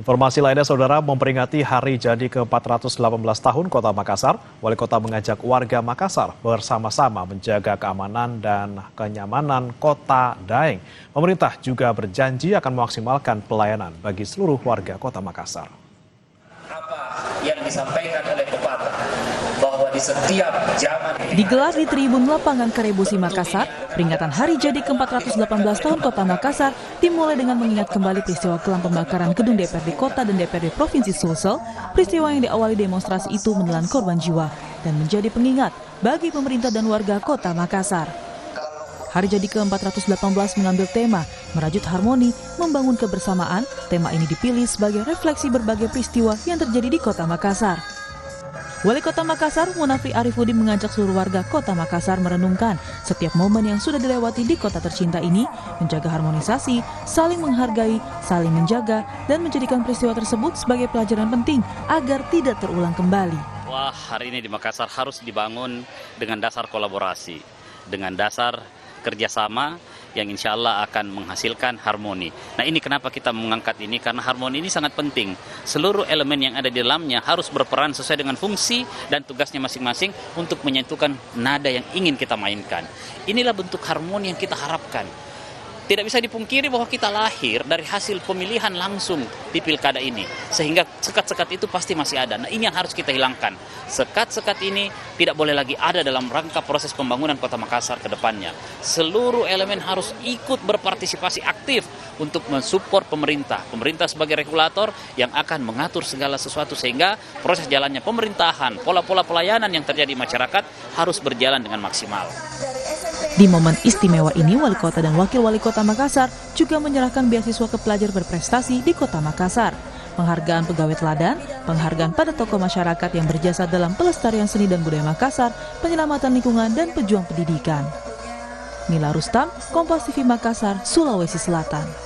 Informasi lainnya, Saudara, memperingati hari jadi ke-418 tahun Kota Makassar, Wali Kota mengajak warga Makassar bersama-sama menjaga keamanan dan kenyamanan Kota Daeng. Pemerintah juga berjanji akan memaksimalkan pelayanan bagi seluruh warga Kota Makassar. Apa yang disampaikan oleh pepatah bahwa di setiap zaman digelar di Tribun Lapangan Karebosi Makassar, peringatan hari jadi ke-418 tahun Kota Makassar dimulai dengan mengingat kembali peristiwa kelam pembakaran gedung DPRD Kota dan DPRD Provinsi Sulsel. Peristiwa yang diawali demonstrasi itu menelan korban jiwa dan menjadi pengingat bagi pemerintah dan warga Kota Makassar. Hari jadi ke-418 mengambil tema merajut harmoni, membangun kebersamaan. Tema ini dipilih sebagai refleksi berbagai peristiwa yang terjadi di Kota Makassar. Wali Kota Makassar, Munafri Arifudin, mengajak seluruh warga Kota Makassar merenungkan setiap momen yang sudah dilewati di kota tercinta ini, menjaga harmonisasi, saling menghargai, saling menjaga, dan menjadikan peristiwa tersebut sebagai pelajaran penting agar tidak terulang kembali. Wah, hari ini di Makassar harus dibangun dengan dasar kolaborasi, dengan dasar kerjasama yang insya Allah akan menghasilkan harmoni. Nah, ini kenapa kita mengangkat ini, karena harmoni ini sangat penting. Seluruh elemen yang ada di dalamnya harus berperan sesuai dengan fungsi dan tugasnya masing-masing untuk menyatukan nada yang ingin kita mainkan. Inilah bentuk harmoni yang kita harapkan. Tidak bisa dipungkiri bahwa kita lahir dari hasil pemilihan langsung di pilkada ini. Sehingga sekat-sekat itu pasti masih ada. Nah, ini yang harus kita hilangkan. Sekat-sekat ini tidak boleh lagi ada dalam rangka proses pembangunan Kota Makassar ke depannya. Seluruh elemen harus ikut berpartisipasi aktif untuk mensupport pemerintah. Pemerintah sebagai regulator yang akan mengatur segala sesuatu sehingga proses jalannya pemerintahan, pola-pola pelayanan yang terjadi di masyarakat harus berjalan dengan maksimal. Di momen istimewa ini, Wali Kota dan Wakil Wali Kota Makassar juga menyerahkan beasiswa ke pelajar berprestasi di Kota Makassar, penghargaan pegawai teladan, penghargaan pada tokoh masyarakat yang berjasa dalam pelestarian seni dan budaya Makassar, penyelamatan lingkungan, dan pejuang pendidikan. Mila Rustam, Kompas TV Makassar, Sulawesi Selatan.